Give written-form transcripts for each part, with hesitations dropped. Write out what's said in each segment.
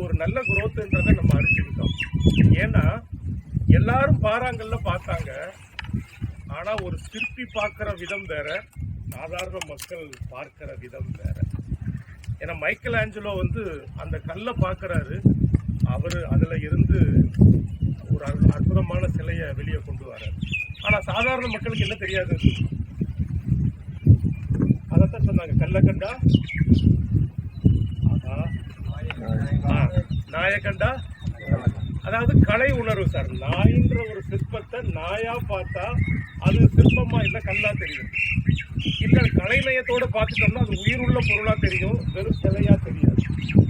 ஒரு நல்ல குரோத்ன்றதை நம்ம அறிஞ்சுக்கிட்டோம். ஏன்னா எல்லாரும் பாறாங்கல்ல பார்த்தாங்க, ஆனா ஒரு சிற்பி பார்க்கிற விதம் வேற, சாதாரண மக்கள் பார்க்கிற விதம் வேற. ஏன்னா மைக்கேல் ஆஞ்சலோ வந்து அந்த கல்லை பார்க்கறாரு, அவரு அதுல இருந்து ஒரு அற்புதமான சிலையை வெளியே கொண்டு வர்றாரு. ஆனா சாதாரண மக்களுக்கு என்ன தெரியாது, அதைத்தான் சொன்னாங்க, கல்லை கண்டா நாயை கண்டா. அதாவது கலை உணர்வு சார். நாயின்ற ஒரு சிற்பத்தை நாயா பார்த்தா அது சிற்பமா இல்லை கல்லா தெரியும். இல்ல கலைநயத்தோட பார்த்துட்டோம்னா அது உயிருள்ள பொருளா தெரியும், வெறும் சிலையா தெரியாது.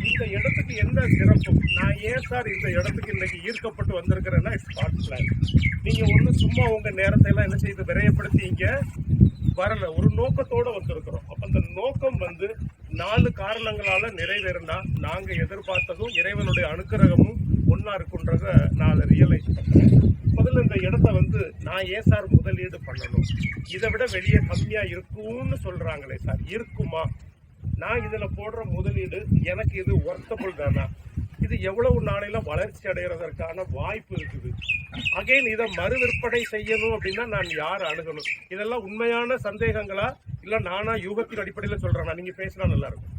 இந்த இடத்துக்கு என்ன சிறப்பு? நான் ஏன் சார் இந்த இடத்துக்கு இன்னைக்கு ஈர்க்கப்பட்டு வந்திருக்கிறேன்னா ஸ்பாட் பிளான். நீங்க ஒண்ணு சும்மா உங்க நேரத்தை எல்லாம் என்ன செய்து விரயப்படுத்தி இங்க வரல, ஒரு நோக்கத்தோட வந்திருக்கிறோம். அப்ப அந்த நோக்கம் வந்து 4 காரணங்களால நிறைவேறினா நாங்க எதிர்பார்த்ததும் இறைவனுடைய அனுக்கிரகமும் ஒன்னா இருக்குன்றத நான் அதை ரியலைஸ் பண்றேன். முதல்ல இந்த இடத்த வந்து நான் ஏன் சார் முதலீடு பண்ணணும், இதை விட வெளியே கம்மியா இருக்கும்னு சொல்றாங்களே சார், இருக்குமா? நான் இதுல போடுற முதலீடு எனக்கு இது ஒர்த்தபிள் தானா? இது எவ்வளவு நாளையில வளர்ச்சி அடைகிறதற்கான வாய்ப்பு இருக்குது? அகைன் இதை மறு விற்பனை செய்யணும் அப்படின்னா நான் யார் அணுகணும்? இதெல்லாம் உண்மையான சந்தேகங்களா இல்ல நானா யூகத்தின் அடிப்படையில் சொல்றேன்னா? நீங்க பேசினா நல்லா இருக்கும்.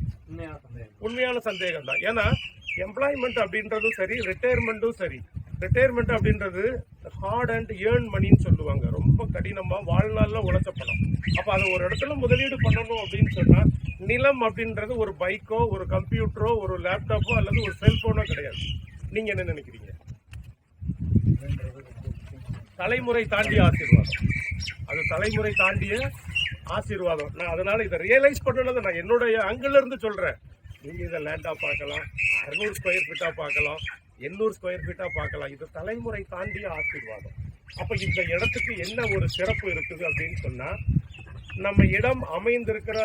உண்மையான சந்தேகம் தான். ஏன்னா எம்ப்ளாய்மெண்ட் அப்படின்றதும் சரி, ரிட்டையர்மெண்ட்டும் சரி. ரிட்டையர்மெண்ட் அப்படின்றது ஹார்ட் அண்ட் ஏர்ன் மணின்னு சொல்லுவாங்க, ரொம்ப கடினமா வாழ்நாள்ல உழைச்ச பணம். அப்ப அதை ஒரு இடத்துல முதலீடு பண்ணணும் அப்படின்னு சொன்னா நிலம் அப்படின்றது ஒரு பைக்கோ, ஒரு கம்ப்யூட்டரோ, ஒரு லேப்டாப்போ அல்லது ஒரு செல்போனோ கிடையாது. நீங்க என்ன நினைக்கிறீங்க? தலைமுறை தாண்டிய ஆசீர்வாதம். அது தலைமுறை தாண்டிய ஆசீர்வாதம். நான் அதனால இதை ரியலைஸ் பண்ணது நான் என்னுடைய அங்கிள் இருந்து சொல்றேன். நீங்க இதை லேண்டா பார்க்கலாம், 600 ஸ்கொயர் ஃபீட்டா பார்க்கலாம், 800 ஸ்கொயர் ஃபீட்டா பார்க்கலாம். இது தலைமுறை தாண்டிய ஆசீர்வாதம். அப்ப இந்த இடத்துக்கு என்ன ஒரு சிறப்பு இருக்குது அப்படின்னு சொன்னா, நம்ம இடம் அமைந்திருக்கிற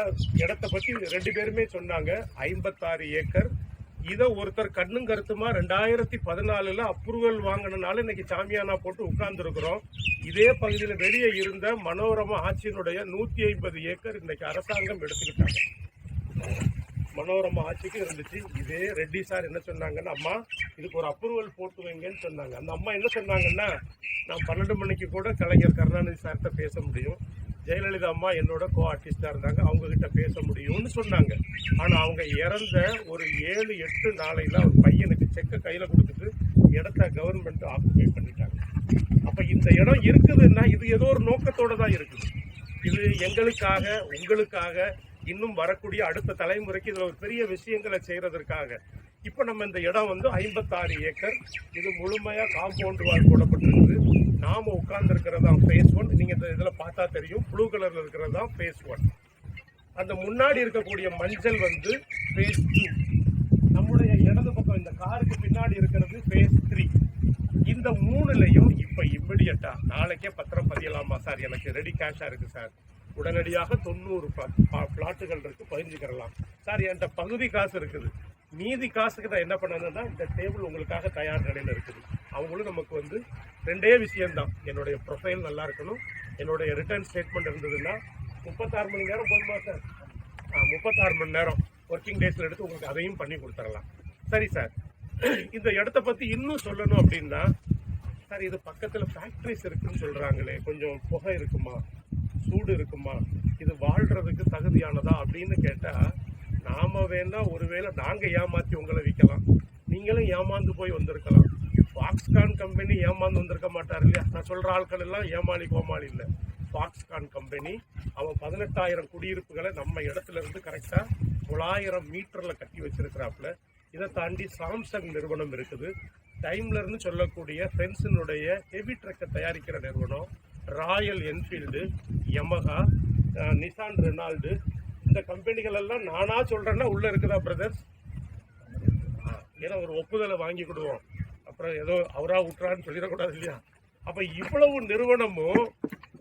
இடத்தை பத்தி 2 பேருமே சொன்னாங்க. 56 ஏக்கர். இதை ஒருத்தர் கண்ணும் கருத்துமா 2014 அப்ரூவல் வாங்கினால இன்னைக்கு சாமியானா போட்டு உட்கார்ந்து இருக்கிறோம். இதே பகுதியில் வெளியே இருந்த மனோரமா ஆட்சியினுடைய 150 ஏக்கர் இன்னைக்கு அரசாங்கம் எடுத்துக்கிட்டாங்க. மனோரமா ஆட்சிக்கு இருந்துச்சு. இதே ரெட்டி சார் என்ன சொன்னாங்கன்னா, அம்மா இதுக்கு ஒரு அப்ரூவல் போட்டு வைங்கன்னு சொன்னாங்க. அந்த அம்மா என்ன சொன்னாங்கன்னா, நான் 12 மணிக்கு கூட கலைஞர் கருணாநிதி சார்கிட்ட பேச முடியும், ஜெயலலிதா அம்மா என்னோட கோ ஆர்டிஸ்டா இருந்தாங்க, அவங்க கிட்ட பேச முடியும்னு சொன்னாங்க. ஆனா அவங்க இறந்த ஒரு 7-8 நாளையில ஒரு பையனுக்கு செக்க கையில கொடுத்துட்டு இடத்த கவர்மெண்ட் ஆக்குபை பண்ணிட்டாங்க. அப்ப இந்த இடம் இருக்குதுன்னா இது ஏதோ ஒரு நோக்கத்தோட தான் இருக்குது. இது எங்களுக்காக, உங்களுக்காக, இன்னும் வரக்கூடிய அடுத்த தலைமுறைக்கு இதுல ஒரு பெரிய விஷயங்களை செய்யறதற்காக. இப்ப நம்ம இந்த இடம் வந்து 56 ஏக்கர். இது முழுமையா காம்பவுண்ட் வால் போடப்பட்டிருக்குது. நாம உட்கார்ந்து இருக்கிறதா ஃபேஸ் 1. நீங்க இதுல பார்த்தா தெரியும், ப்ளூ கலர்ல இருக்கிறது தான் ஃபேஸ் 1. அந்த முன்னாடி இருக்கக்கூடிய மஞ்சள் வந்து ஃபேஸ் 2. நம்முடைய இடது பக்கம் இந்த காருக்கு பின்னாடி இருக்கிறது ஃபேஸ் 3. இந்த 3லையும் இப்ப இம்மிடியட்டா நாளைக்கே பத்திரம் பதியலாமா சார்? எனக்கு ரெடி கேஷா இருக்கு சார், உடனடியாக 90 பிளாட்டுகள் இருக்கு, பதிஞ்சுக்கிறலாம் சார். என்கிட்ட பகுதி காசு இருக்குது, மீதி காசுக்கு நான் என்ன பண்ணணும்னா இந்த டேபிள் உங்களுக்காக தயார் நிலையில் இருக்குது. அவங்களும் நமக்கு வந்து 2 விஷயம்தான், என்னுடைய ப்ரொஃபைல் நல்லா இருக்கணும், என்னுடைய ரிட்டர்ன் ஸ்டேட்மெண்ட் இருந்ததுன்னா 36 மணி நேரம் போதுமா சார்? 36 மணி நேரம் ஒர்க்கிங் டேஸ்ல எடுத்து உங்களுக்கு அதையும் பண்ணி கொடுத்துடலாம். சரி சார், இந்த இடத்த பத்தி இன்னும் சொல்லணும் அப்படின்னா சார், இது பக்கத்துல ஃபேக்டரிஸ் இருக்குன்னு சொல்றாங்களே, கொஞ்சம் புகை இருக்குமா, சூடு இருக்குமா, இது வாழ்றதுக்கு தகுதியானதா அப்படின்னு கேட்டா, நாம வேணா ஒருவேளை நாங்க ஏமாத்தி உங்களை விற்கலாம், நீங்களும் ஏமாந்து போய் வந்திருக்கலாம். ஃபாக்ஸ்கான் கம்பெனி ஏமாந்து வந்திருக்க மாட்டார் இல்லையா? நான் சொல்ற ஆட்கள் எல்லாம் ஏமாளி கோமாளி இல்லை. ஃபாக்ஸ்கான் கம்பெனி அவன் 18,000 குடியிருப்புகளை நம்ம இடத்துல இருந்து கரெக்டா 900 மீட்டர்ல கட்டி வச்சிருக்கிறாப்புல. இதை தாண்டி சாம்சங் நிறுவனம் இருக்குது, டைம்லர்னு சொல்லக்கூடிய ஃபென்ஸினுடைய ஹெவி ட்ரக்கை தயாரிக்கிற நிறுவனம், Royal Enfield, Yamaha, Nissan Renault, இந்த கம்பெனிகள் எல்லாம் நானா சொல்றேன்னா உள்ள இருக்குதா பிரதர்ஸ்? ஏன்னா ஒரு ஒப்புதலை வாங்கி கொடுவோம், அப்புறம் ஏதோ அவரா விட்டுறான்னு சொல்லிடக்கூடாது இல்லையா? அப்ப இவ்வளவு நிறுவனமும்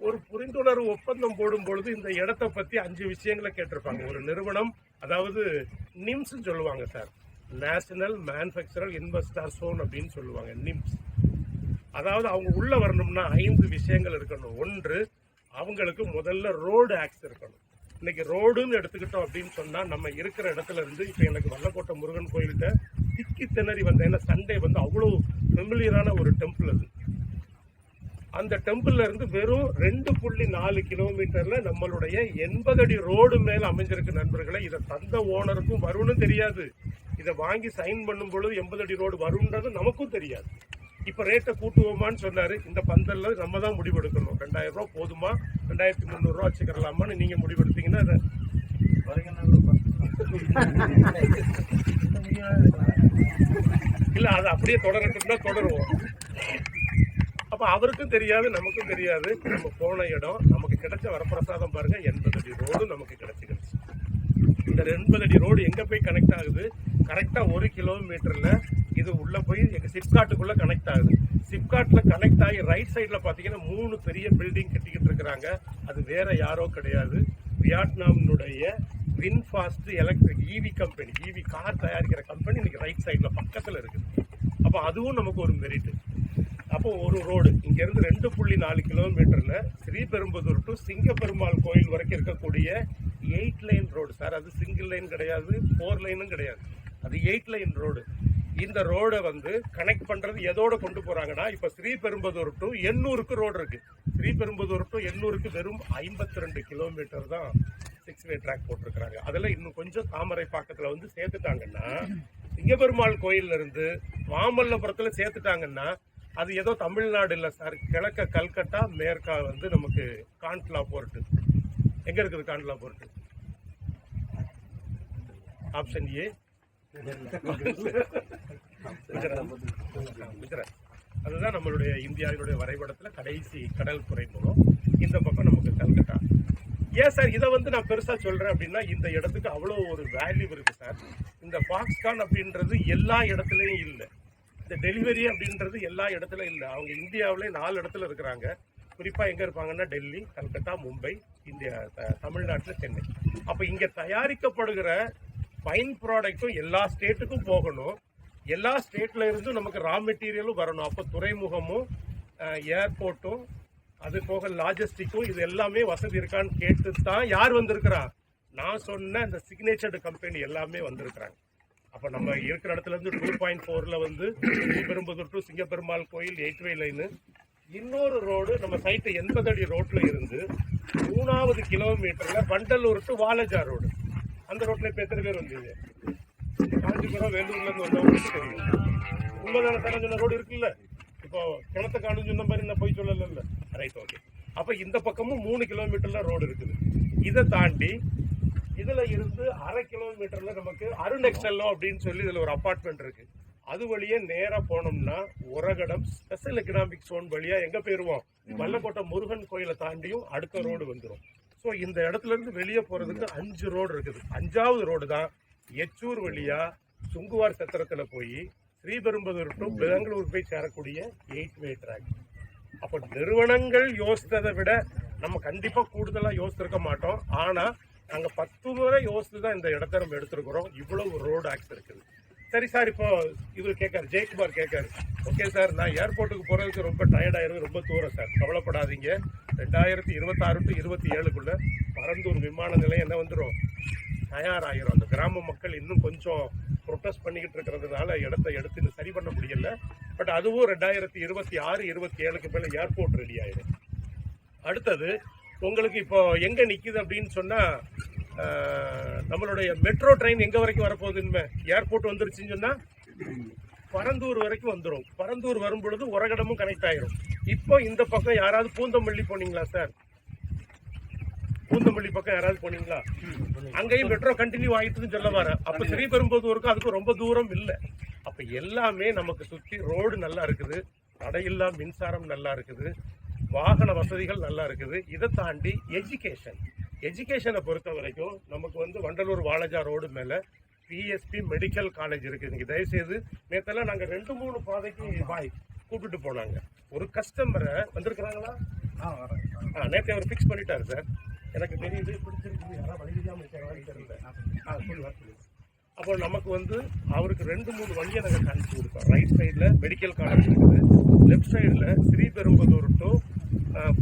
ஒரு புரிந்துணர்வு ஒப்பந்தம் போடும் பொழுது இந்த இடத்தை பத்தி 5 விஷயங்களை கேட்டிருப்பாங்க. ஒரு நிறுவனம், அதாவது நிம்ஸ் சொல்லுவாங்க sir, national manufacturer investor zone அப்படின்னு சொல்லுவாங்க, நிம்ஸ். அதாவது அவங்க உள்ள வரணும்னா 5 விஷயங்கள் இருக்கணும். 1, அவங்களுக்கு முதல்ல ரோடு ஆக்ஸ் இருக்கணும். இன்னைக்கு ரோடுன்னு எடுத்துக்கிட்டோம் அப்படின்னு சொன்னா, நம்ம இருக்கிற இடத்துல இருந்து இப்ப எனக்கு வல்லக்கோட்டை முருகன் கோயில்கிட்ட திக்கி திணறி வந்தேன். ஏன்னா சண்டே வந்து அவ்வளோ ஃபெமிலியரான ஒரு டெம்பிள் அது. அந்த டெம்பிள்ல இருந்து வெறும் 2.4 கிலோமீட்டர்ல நம்மளுடைய 80 அடி ரோடு மேல அமைஞ்சிருக்கு நண்பர்களே. இதை தந்த ஓனருக்கும் வரும்னு தெரியாது, இதை வாங்கி சைன் பண்ணும் பொழுது 80 அடி ரோடு வரும்ன்றது நமக்கும் தெரியாது. இப்ப ரேட்டை கூட்டுவோமான்னு சொன்னாரு. இந்த பந்தல்ல நம்ம தான் முடிவெடுக்கணும். 2000 ரூபா போதுமா 2300 ரூபா வச்சுக்கலாமான்னு நீங்க முடிவெடுத்தீங்கன்னா இல்ல அது அப்படியே தொடரட்டும்னா தொடருவோம். அப்ப அவருக்கும் தெரியாது, நமக்கும் தெரியாது. நம்ம போன இடம் நமக்கு கிடைச்ச வரப்பிரசாதம் பாருங்க, 80 அடி ரோடு நமக்கு கிடைச்சிருச்சு. இந்த 80 அடி ரோடு எங்க போய் கனெக்ட் ஆகுது? கரெக்டா 1 கிலோமீட்டர்ல இது உள்ள போய் எங்க சிப்காட்டுக்குள்ள கனெக்ட் ஆகுது. சிப்காட்ல கனெக்ட் ஆகி ரைட் சைட்ல பாத்தீங்கன்னா 3 பெரிய பில்டிங் கட்டிக்கிட்டு இருக்கிறாங்க. அது வேற யாரோ கிடையாது, வியட்நாமினுடைய VinFast electric EV company, EV car தயாரிக்கிற கம்பெனி இன்னைக்கு ரைட் சைட்ல பக்கத்துல இருக்குது. அப்ப அதுவும் நமக்கு ஒரு மெரிட். அப்போ ஒரு ரோடு இங்க இருந்து 2.4 கிலோமீட்டர்ல ஸ்ரீபெரும்புதூர் டு சிங்கப்பெருமாள் கோயில் வரைக்கும் இருக்கக்கூடிய 8 லைன் ரோடு சார். அது சிங்கிள் லைன் கிடையாது, 4 லைனும் கிடையாது, அது 8 லைன் ரோடு. இந்த ரோடை வந்து கனெக்ட் பண்றது எதோட கொண்டு போறாங்கன்னா, இப்ப ஸ்ரீபெரும்புதூர் டு எண்ணூருக்கு ரோடு இருக்கு. ஸ்ரீபெரும்புதூர் டு எண்ணூருக்கு வெறும் 52 கிலோமீட்டர் தான் 6-வே ட்ராக் போட்டிருக்கிறாங்க. அதில் இன்னும் கொஞ்சம் தாமரை பாக்கத்துல வந்து சேர்த்துட்டாங்கன்னா, சிங்கப்பெருமாள் கோயில்ல இருந்து மாமல்லபுரத்துல சேர்த்துட்டாங்கன்னா அது ஏதோ தமிழ்நாடு இல்லை சார். கிழக்க கல்கட்டா, மேற்கா வந்து நமக்கு காண்ட்லா போர்ட்டு. எங்க இருக்குது காண்ட்லா போர்ட்டு? ஆப்ஷன் ஏ அதுதான் நம்மளுடைய இந்தியாவினுடைய வரைபடத்துல கடைசி கடல் துறைமுகம். இந்த பக்கம் நமக்கு கல்கட்டா. ஏன் சார் இதை வந்து நான் பெருசா சொல்றேன் அப்படின்னா, இந்த இடத்துக்கு அவ்வளோ ஒரு வேல்யூ இருக்கு சார். இந்த ஃபாக்ஸ்கான் அப்படின்றது எல்லா இடத்துலையும் இல்லை, இந்த டெலிவரி அப்படின்றது எல்லா இடத்துல இல்லை. அவங்க இந்தியாவிலே 4 இடத்துல இருக்கிறாங்க. குறிப்பா எங்க இருப்பாங்கன்னா டெல்லி, கல்கத்தா, மும்பை, இந்தியா, தமிழ்நாட்டில் சென்னை. அப்ப இங்க தயாரிக்கப்படுகிற ஃபைன் ப்ராடக்ட்டும் எல்லா ஸ்டேட்டுக்கும் போகணும், எல்லா ஸ்டேட்ல இருந்தும் நமக்கு ரா மெட்டீரியலும் வரணும். அப்போ துறைமுகமும் ஏர்போர்ட்டும் அது போக லாஜிஸ்டிக்கும் இது எல்லாமே வசதி இருக்கான்னு கேட்டு தான் யார் வந்திருக்கிறா? நான் சொன்ன இந்த சிக்னேச்சர்டு கம்பெனி எல்லாமே வந்திருக்கிறாங்க. அப்போ நம்ம இருக்கிற இடத்துல இருந்து 2.4ல வந்து ஸ்ரீபெரும்புதூர் டு சிங்கப்பெருமாள் கோயில் 8-வே லைனு. இன்னொரு ரோடு நம்ம சைட்டு 80 அடி ரோட்ல இருந்து 3வது கிலோமீட்டர்ல வண்டலூர் டு வாலஜா ரோடு. அந்த ரோட்ல இப்போ எத்தனை பேர் வந்தீங்க? காஞ்சிபுரம், வேலூர்ல இருந்து வந்தவங்களுக்கு தெரியும். உண்மைதான சார்? சொன்ன ரோடு இருக்குல்ல, இப்போ கிணத்த காணும் சொன்ன மாதிரி நான் போய் சொல்லல. Right, okay. அப்ப இந்த பக்கமும் 3 கிலோமீட்டர்ல ரோடு இருக்குது. இதை தாண்டி இதுல இருந்து 1/2 கிலோமீட்டர்ல நமக்கு அருண் எக்ஸெல்லோ அப்படின்னு சொல்லி இதுல ஒரு அபார்ட்மெண்ட் இருக்கு. அது வழியே நேரா போனோம்னா உரகடம் ஸ்பெஷல் எக்கனாமிக் ஜோன் வழியா எங்க போயிருவோம்? வல்லக்கோட்டை முருகன் கோயிலை தாண்டியும் அடுத்த ரோடு வந்துடும். ஸோ இந்த இடத்துல இருந்து வெளியே போறதுக்கு 5 ரோடு இருக்குது. 5வது ரோடு தான் எச்சூர் வழியா சுங்குவார் சத்திரத்துல போய் ஸ்ரீபெரும்புதூர் டு பெங்களூர் போய் சேரக்கூடிய 8-வே ட்ராக். அப்போ நிறுவனங்கள் யோசித்ததை விட நம்ம கண்டிப்பா கூடுதலா யோசித்திருக்க மாட்டோம். ஆனா நாங்க 10 முறை யோசித்து தான் இந்த இடத்த நம்ம எடுத்திருக்கிறோம். இவ்வளவு ரோடு ஆக்ஸ் இருக்குது. சரி சார், இப்போ இவர் கேட்காரு, ஜெயக்குமார் கேட்காரு, ஓகே சார் நான் ஏர்போர்ட்டுக்கு போறதுக்கு ரொம்ப டயர்டாயிரும், ரொம்ப தூரம் சார், கவலைப்படாதீங்க, 2026 டு 27க்குள்ள பரந்தூர் விமான நிலையம் என்ன வந்துடும், தயாராகிரும். அந்த கிராம மக்கள் இன்னும் கொஞ்சம் ப்ரொட்டஸ்ட் பண்ணிக்கிட்டு இருக்கிறதுனால இடத்த எடுத்து சரி பண்ண முடியல. பட் அதுவும் 2026, 27க்கு மேலே ஏர்போர்ட் ரெடி ஆயிடும். அடுத்தது உங்களுக்கு இப்போ எங்க நிக்குது அப்படின்னு சொன்னா, நம்மளுடைய மெட்ரோ ட்ரெயின் எங்க வரைக்கும் வரப்போகுதுன்னு, ஏர்போர்ட் வந்துருச்சுன்னு சொன்னா பரந்தூர் வரைக்கும் வந்துடும். பரந்தூர் வரும் பொழுது உரகடமும் கனெக்ட் ஆயிரும். இப்போ இந்த பக்கம் யாராவது பூந்தமல்லி போனீங்களா சார்? பூந்தமல்லி பக்கம் யாராவது போனீங்களா? அங்கேயும் மெட்ரோ கண்டினியூ ஆயிட்டுன்னு சொல்ல வர. அப்ப ஸ்ரீபெரும்புதூருக்கு அதுக்கு ரொம்ப தூரம் இல்லை. அப்ப எல்லாமே நமக்கு சுத்தி ரோடு நல்லா இருக்குது, தடையில்லா மின்சாரம் நல்லா இருக்குது, வாகன வசதிகள் நல்லா இருக்குது. இதை தாண்டி எஜுகேஷனை பொறுத்த வரைக்கும் நமக்கு வந்து வண்டலூர் வாலஜா ரோடு மேல பிஎஸ்பி மெடிக்கல் காலேஜ் இருக்குது. நீங்க தயவுசெய்து, நேற்றெல்லாம் நாங்க 2-3 பாதைக்கு கூப்பிட்டு போனாங்க. ஒரு கஸ்டமரை வந்திருக்கிறாங்களா? நேற்று அவர் ஃபிக்ஸ் பண்ணிட்டாரு சார், எனக்கு தெரியுது, பிடிச்சிருக்கு, யாராவது வழி இல்லாமல் தெரியல. அப்போ நமக்கு வந்து அவருக்கு 2-3 வழியை நாங்கள் காமிச்சு கொடுத்தோம். ரைட் சைடில் மெடிக்கல் காலேஜ் இருக்குது, லெஃப்ட் சைடில் ஸ்ரீபெரும்புதூர் டு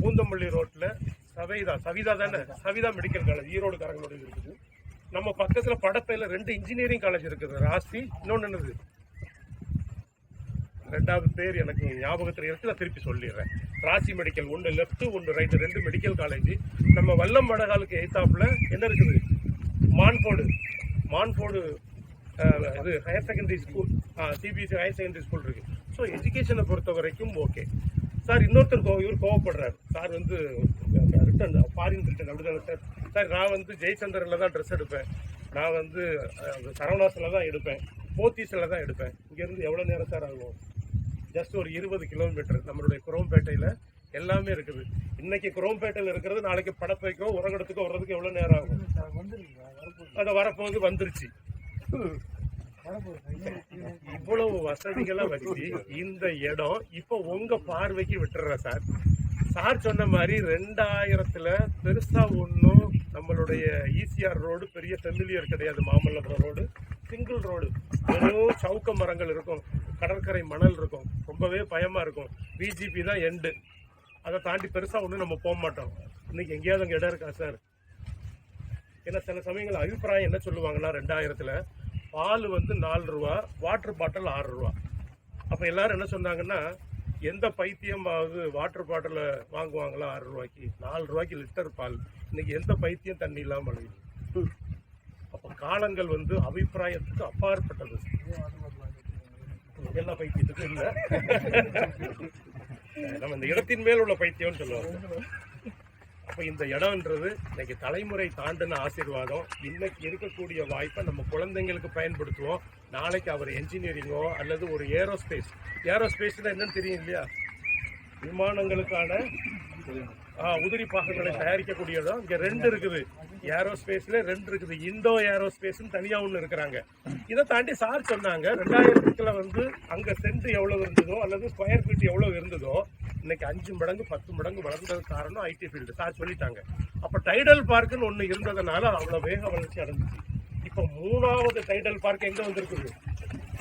பூந்தமல்லி ரோட்டில் சவிதா தானே, சவிதா மெடிக்கல் காலேஜ் ஈரோடுக்காரங்களோட இருக்குது. நம்ம பக்கத்தில் படப்பையில் 2 இன்ஜினியரிங் காலேஜ் இருக்குது, ராசி, இன்னொன்று என்னது ரெண்டாவது பேர் எனக்கு ஞாபகத்தில் இருக்கு, நான் திருப்பி சொல்லிடுறேன். ராசி மெடிக்கல், ஒன்று லெஃப்ட் ஒன்று ரைட்டு, 2 மெடிக்கல் காலேஜ். நம்ம வல்லம் வடகாலுக்கு எய்த்தாப்புல என்ன இருக்குது, மான்ஃபோர்டு இது higher secondary school, CBSE higher secondary school இருக்கு. ஸோ எஜுகேஷனை பொறுத்த வரைக்கும் ஓகே சார். இன்னொருத்தர் இவர் கோவப்படுறாரு சார், வந்து ரிட்டன் ஃபாரின் ரிட்டன் அப்படிதானே சார். சார் நான் வந்து ஜெயச்சந்திரனில் தான் ட்ரெஸ் எடுப்பேன், நான் வந்து சரவணாஸில் தான் எடுப்பேன், போத்தீஸில் தான் எடுப்பேன். இங்கேருந்து எவ்வளோ நேரம் சார் ஆகும்? ஜஸ்ட் ஒரு 20 கிலோமீட்டர் நம்மளுடைய குரோம்பேட்டையில் எல்லாமே இருக்குது. இன்னைக்கு குரோம்பேட்டையில் இருக்கிறது நாளைக்கு படப்பைக்கோ உரகடத்துக்கோ வர்றதுக்கு எவ்வளோ நேரம் ஆகும்? அதை வரப்போது வந்துருச்சு. இவ்வளவு வசதிகளை வச்சு இந்த இடம் இப்போ உங்க பார்வைக்கு விட்டுற சார். சார் சொன்ன மாதிரி 2000 பெருசா ஒன்றும் நம்மளுடைய ஈசிஆர் ரோடு பெரிய ஃபெமிலியர் கிடையாது. மாமல்லபுரம் ரோடு சிங்கிள் ரோடு, வெறும் சவுக்க மரங்கள் இருக்கும், கடற்கரை மணல் இருக்கும், ரொம்பவே பயமா இருக்கும். பிஜிபி தான் எண்டு, அதை தாண்டி பெருசா ஒன்றும் நம்ம போக மாட்டோம். இன்னைக்கு எங்கேயாவது அங்கே இடம் இருக்கா சார்? ஏன்னா சில சமயங்கள் அபிப்பிராயம் என்ன சொல்லுவாங்கன்னா, 2000 பால் வந்து 4 ரூபா, வாட்டர் பாட்டில் 6 ரூபா. அப்போ எல்லாரும் என்ன சொன்னாங்கன்னா, எந்த பைத்தியமாவது வாட்டர் பாட்டில் வாங்குவாங்களா 6 ரூபாய்க்கு? 4 ரூபாய்க்கு லிட்டர் பால். இன்னைக்கு எந்த பைத்தியம் தண்ணி இல்லாமல் அழுகுது? அப்போ காலங்கள் வந்து அபிப்பிராயத்துக்கு அப்பாற்பட்டது. எல்லா பைத்தியத்துக்கும் இல்லை, நம்ம இந்த இடத்தின் மேல் உள்ள பைத்தியம்னு சொல்லுவாங்க. அப்போ இந்த இடம்ன்றது இன்னைக்கு தலைமுறை தாண்டின ஆசீர்வாதம். இன்னைக்கு இருக்கக்கூடிய வாய்ப்பை நம்ம குழந்தைங்களுக்கு பயன்படுத்துவோம். நாளைக்கு அவர் என்ஜினியரிங்கோ அல்லது ஒரு ஏரோஸ்பேஸ்னா என்னன்னு தெரியும் இல்லையா? விமானங்களுக்கான உதிரி பாகங்களை தயாரிக்கக்கூடிய இடம் இங்கே 2 இருக்குது. ஏரோஸ்பேஸ்ல 2 இருக்குது. இண்டோ ஏரோஸ்பேஸ்ன்னு தனியாக ஒன்று இருக்கிறாங்க. இதை தாண்டி சார் சொன்னாங்க 2000 வந்து அங்கே சென்ட் எவ்வளவு இருந்ததோ அல்லது ஸ்கொயர் ஃபீட் எவ்வளவு இருந்ததோ இன்னைக்கு 5 மடங்கு 10 மடங்கு வளர்ந்ததுக்கு காரணம் ஐடி ஃபீல்டு. சார் சொல்லிட்டாங்க. அப்போ டைடல் பார்க்குன்னு ஒன்று இருந்ததுனால அவ்வளோ வேக வளர்ச்சி அடைஞ்சிச்சு. இப்போ 3வது டைடல் பார்க் எங்கே வந்திருக்குது?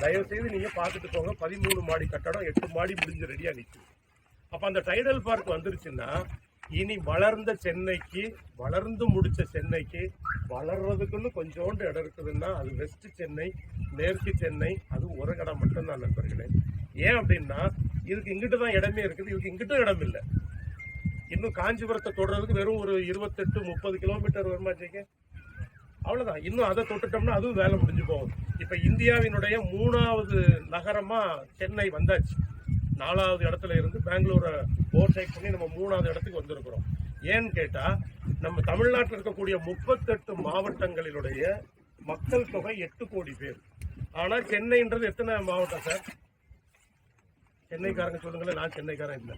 தயவு செய்து நீங்கள் பார்த்துட்டு போங்க. 13 மாடி கட்டடம், 8 மாடி முடிஞ்சு ரெடியாக நிற்குது. அப்போ அந்த டைடல் பார்க் வந்துருச்சுன்னா இனி வளர்ந்த சென்னைக்கு, வளர்ந்து முடிச்ச சென்னைக்கு வளர்றதுக்குன்னு கொஞ்சோண்டு இடம் இருக்குதுன்னா அது வெஸ்ட் சென்னை, மேற்கு சென்னை, அது ஒரு இடம் மட்டும்தான் நண்பர்களே. ஏன் அப்படின்னா இதுக்கு இங்கிட்டு தான் இடமே இருக்குது, இதுக்கு இங்கிட்டும் இடம் இல்லை. இன்னும் காஞ்சிபுரத்தை தொடுறதுக்கு வெறும் ஒரு 28-30 கிலோமீட்டர் வருமாச்சேங்க, அவ்வளோதான். இன்னும் அதை தொட்டுட்டோம்னா அதுவும் வேலை முடிஞ்சு போகும். இப்போ இந்தியாவினுடைய 3வது நகரமா சென்னை வந்தாச்சு. 4வது இடத்துல இருந்து பெங்களூரை ஓவர்டேக் பண்ணி நம்ம 3வது இடத்துக்கு வந்திருக்கிறோம். ஏன்னு கேட்டால் நம்ம தமிழ்நாட்டில் இருக்கக்கூடிய 38 மாவட்டங்களினுடைய மக்கள் தொகை 8 கோடி பேர். ஆனால் சென்னைன்றது எத்தனை மாவட்டம் சார்? சென்னைக்காரங்க சொல்லுங்களேன், நான் சென்னைக்காரன் இல்லை,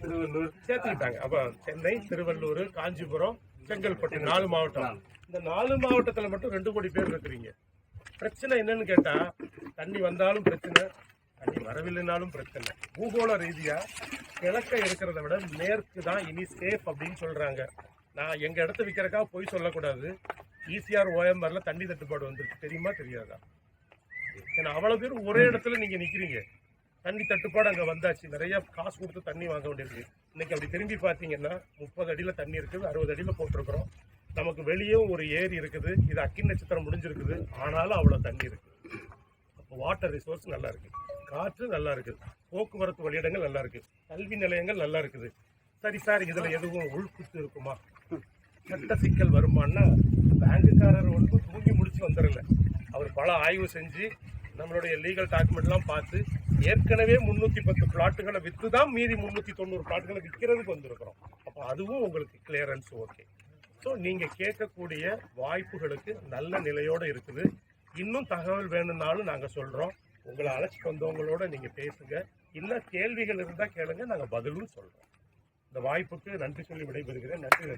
திருவள்ளூர் சேர்த்துக்கிட்டாங்க. அப்போ சென்னை, திருவள்ளூர், காஞ்சிபுரம், செங்கல்பட்டு 4 மாவட்டம். இந்த 4 மாவட்டத்தில் மட்டும் 2 கோடி பேர் இருக்கிறீங்க. பிரச்சனை என்னன்னு கேட்டா, தண்ணி வந்தாலும் பிரச்சனை, தண்ணி வரவில்லைனாலும் பிரச்சனை. பூகோள ரீதியா கிழக்க இருக்கிறத விட மேற்கு தான் இனி சேஃப் அப்படின்னு சொல்றாங்க. நான் எங்க இடத்த விற்கிறக்கா போய் சொல்லக்கூடாது. ஈசிஆர் ஓஎம்ஆர்ல தண்ணி தட்டுப்பாடு வந்துருக்கு, தெரியுமா தெரியாதா? ஏன்னா அவ்வளவு பேர் ஒரே இடத்துல நீங்க நிக்கிறீங்க. தண்ணி தட்டுப்பாடு அங்க வந்தாச்சு. நிறைய காசு கொடுத்து தண்ணி வாங்க வேண்டியிருக்கு. இன்னைக்கு அப்படி திரும்பி பார்த்தீங்கன்னா 30 அடியில தண்ணி இருக்குது, 60 அடியில போட்டிருக்கிறோம். நமக்கு வெளியே ஒரு ஏரி இருக்குது, இது அக்கி நட்சத்திரம் முடிஞ்சிருக்குது, ஆனாலும் அவ்வளோ தண்ணி இருக்குது. அப்போ வாட்டர் ரிசோர்ஸ் நல்லா இருக்குது, காற்று நல்லா இருக்குது, போக்குவரத்து வழியிடங்கள் நல்லா இருக்குது, கல்வி நிலையங்கள் நல்லா இருக்குது. சரி சார், இதில் எதுவும் உள்குத்து இருக்குமா, சட்ட சிக்கல் வருமானா? பேங்குக்காரர் வந்து தூங்கி முடிச்சு வந்துடல. அவர் பல ஆய்வு செஞ்சு நம்மளுடைய லீகல் டாக்குமெண்ட்லாம் பார்த்து ஏற்கனவே 310 பிளாட்டுகளை விற்று தான் மீதி 390 பிளாட்டுகளை விற்கிறதுக்கு வந்திருக்கிறோம். அப்போ அதுவும் உங்களுக்கு கிளியரன்ஸ் ஓகே. ஸோ நீங்கள் கேட்கக்கூடிய வாய்ப்புகளுக்கு நல்ல நிலையோடு இருக்குது. இன்னும் தகவல் வேணும்னாலும் நாங்கள் சொல்கிறோம். உங்களை அழைச்சிட்டு வந்தவங்களோட நீங்கள் பேசுங்க. இல்லை கேள்விகள் இருந்தால் கேளுங்க, நாங்கள் பதிலும் சொல்கிறோம். இந்த வாய்ப்புக்கு நன்றி சொல்லி விடைபெறுகிறேன். நன்றி.